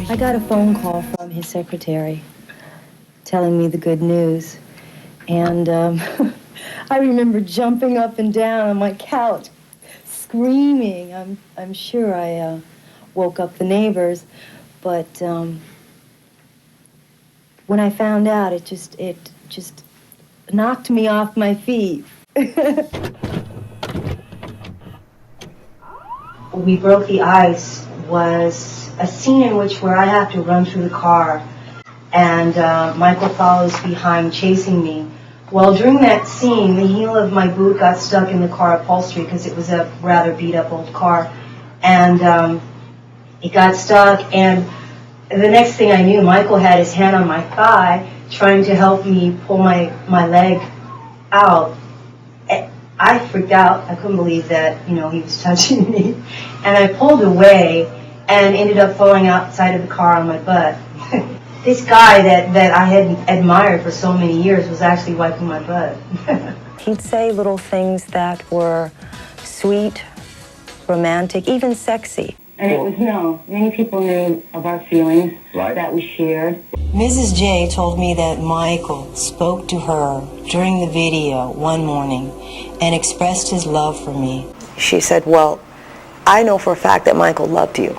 I got a phone call from his secretary telling me the good news. And I remember jumping up and down on my couch, screaming. I'm sure I woke up the neighbors, but when I found out, it just knocked me off my feet. We Broke the Ice was a scene in which where I have to run through the car, and Michael follows behind chasing me. Well, during that scene, the heel of my boot got stuck in the car upholstery because it was a rather beat-up old car, and it got stuck, and the next thing I knew, Michael had his hand on my thigh trying to help me pull my leg out. I freaked out. I couldn't believe that, he was touching me. And I pulled away and ended up falling outside of the car on my butt. This guy that I had admired for so many years was actually wiping my butt. He'd say little things that were sweet, romantic, even sexy. And it was known. Many people knew of our feelings that we shared. Mrs. J told me that Michael spoke to her during the video one morning and expressed his love for me. She said, well, I know for a fact that Michael loved you.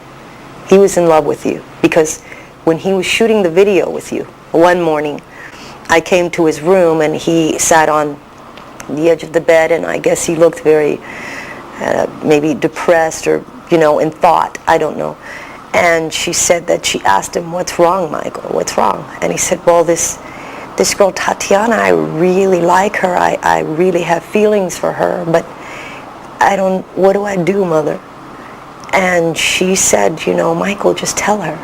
He was in love with you because when he was shooting the video with you, one morning, I came to his room and he sat on the edge of the bed, and I guess he looked very maybe depressed or in thought, I don't know. And she said that she asked him, what's wrong, Michael? What's wrong? And he said, well, this girl, Tatiana, I really like her. I really have feelings for her, but what do I do, Mother? And she said, Michael, just tell her.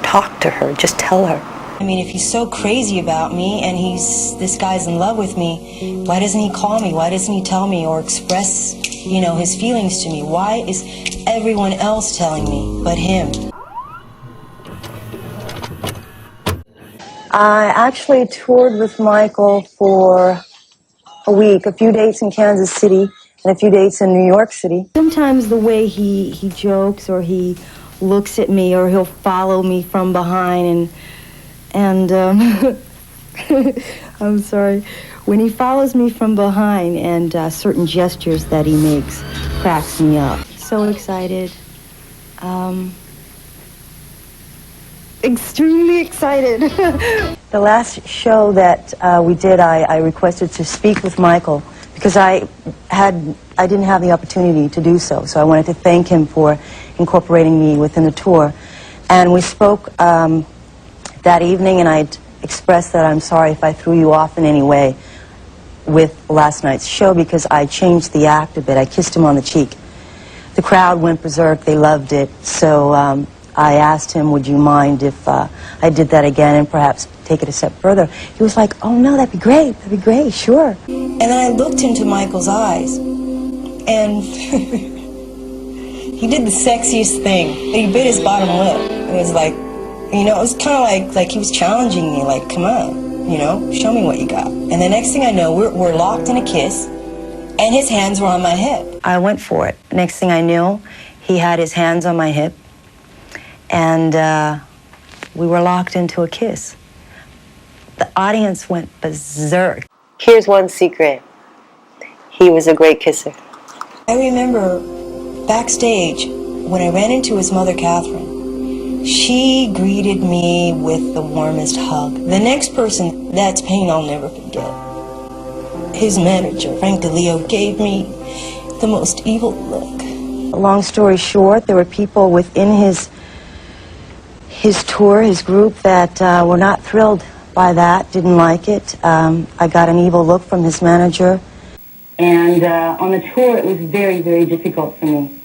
Talk to her, just tell her. I mean, if he's so crazy about me and this guy's in love with me, why doesn't he call me? Why doesn't he tell me or express, his feelings to me? Why is everyone else telling me but him? I actually toured with Michael for a week, a few dates in Kansas City and a few dates in New York City. Sometimes the way he jokes or he looks at me or he'll follow me from behind and I'm sorry, when he follows me from behind and certain gestures that he makes cracks me up. So excited. Extremely excited. The last show that we did, I requested to speak with Michael because I didn't have the opportunity to do so. So I wanted to thank him for incorporating me within the tour. And we spoke that evening, and I expressed that I'm sorry if I threw you off in any way with last night's show because I changed the act a bit. I kissed him on the cheek. The crowd went berserk. They loved it. So I asked him, would you mind if I did that again and perhaps take it a step further? He was like, oh, no, that'd be great. That'd be great, sure. And then I looked into Michael's eyes, and he did the sexiest thing. He bit his bottom lip. It was like, it was kind of like he was challenging me, like, come on, show me what you got. And the next thing I know, we're locked in a kiss, and his hands were on my hip. I went for it. Next thing I knew, he had his hands on my hip, and we were locked into a kiss. The audience went berserk. Here's one secret. He was a great kisser. I remember backstage when I ran into his mother, Catherine. She greeted me with the warmest hug. The next person, that's pain I'll never forget. His manager, Frank DeLeo, gave me the most evil look. Long story short, there were people within his tour, his group, that were not thrilled by that, didn't like it. I got an evil look from his manager. And on the tour, it was very, very difficult for me.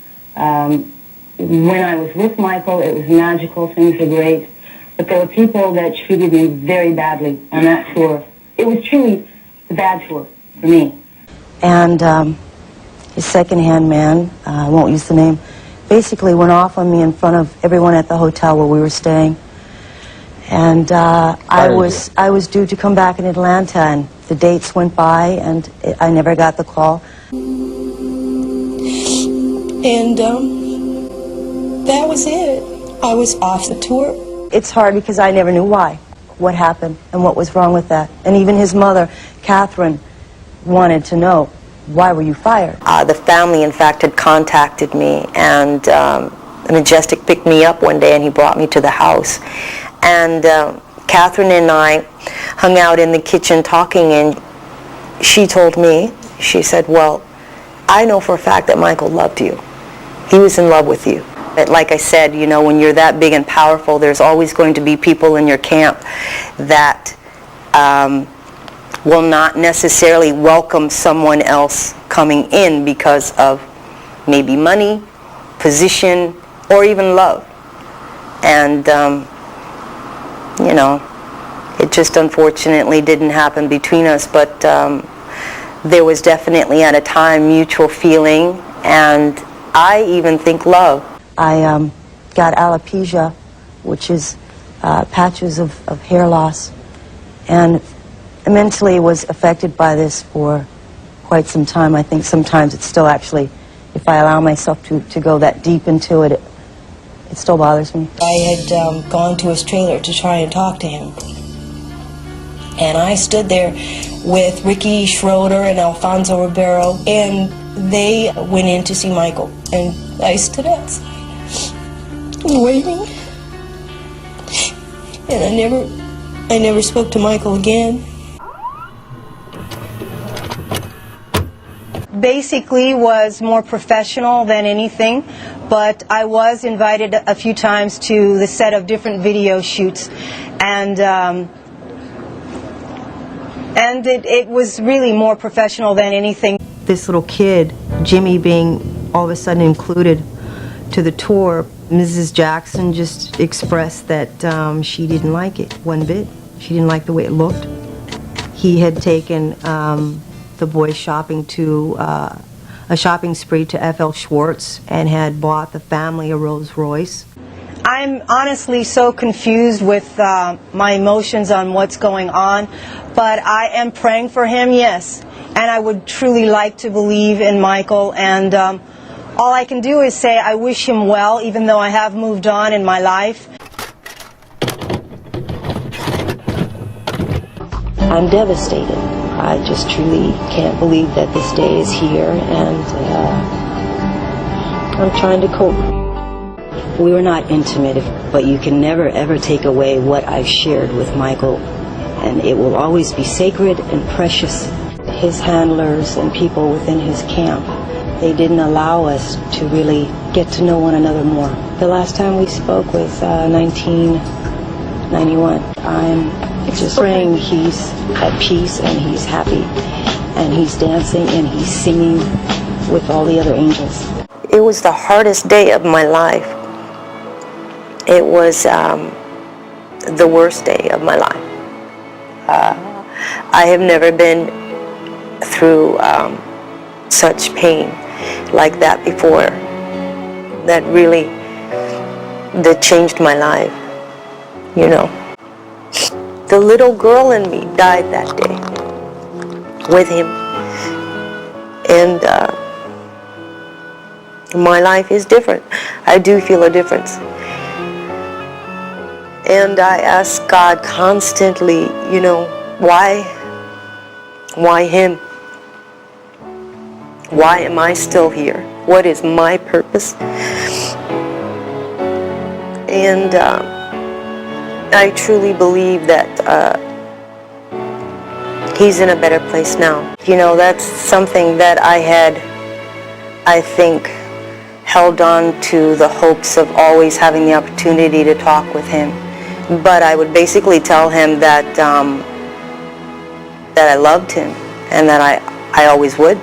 When I was with Michael, it was magical, things were great. But there were people that treated me very badly on that tour. It was truly a bad tour for me. And his second-hand man, I won't use the name, basically went off on me in front of everyone at the hotel where we were staying. And I was due to come back in Atlanta, and the dates went by, and I never got the call. And that was it. I was off the tour. It's hard because I never knew why, what happened, and what was wrong with that. And even his mother, Catherine, wanted to know, why were you fired? The family, in fact, had contacted me, and Majestic picked me up one day and he brought me to the house. And Catherine and I hung out in the kitchen talking, and she told me, she said, well, I know for a fact that Michael loved you. He was in love with you. But like I said, you know, when you're that big and powerful, there's always going to be people in your camp that will not necessarily welcome someone else coming in because of maybe money, position, or even love. And, you know, it just unfortunately didn't happen between us, but there was definitely at a time mutual feeling, and I even think love. I got alopecia, which is patches of hair loss, and mentally was affected by this for quite some time. I think sometimes it's still actually, if I allow myself to go that deep into it, it still bothers me. I had gone to his trailer to try and talk to him. And I stood there with Ricky Schroeder and Alfonso Ribeiro, and they went in to see Michael. And I stood outside waiting. And I never spoke to Michael again. Basically was more professional than anything, but I was invited a few times to the set of different video shoots, and it was really more professional than anything. This little kid, Jimmy, being all of a sudden included to the tour, Mrs. Jackson just expressed that she didn't like it one bit. She didn't like the way it looked. He had taken the boys shopping to a shopping spree to F.L. Schwartz and had bought the family a Rolls Royce. I'm honestly so confused with my emotions on what's going on, but I am praying for him, yes, and I would truly like to believe in Michael, and all I can do is say I wish him well, even though I have moved on in my life. I'm devastated. I just truly can't believe that this day is here, and I'm trying to cope. We were not intimate, but you can never ever take away what I've shared with Michael, and it will always be sacred and precious. His handlers and people within his camp, they didn't allow us to really get to know one another more. The last time we spoke was 1991. I'm just praying he's at peace and he's happy and he's dancing and he's singing with all the other angels. It was the hardest day of my life. It was the worst day of my life. I have never been through such pain like that before. That really, that changed my life, you know. The little girl in me died that day with him. And my life is different. I do feel a difference. And I ask God constantly, you know, why him? Why am I still here? What is my purpose? And I truly believe that he's in a better place now. You know, that's something that I had, I think, held on to the hopes of always having the opportunity to talk with him. But I would basically tell him that that I loved him and that I always would.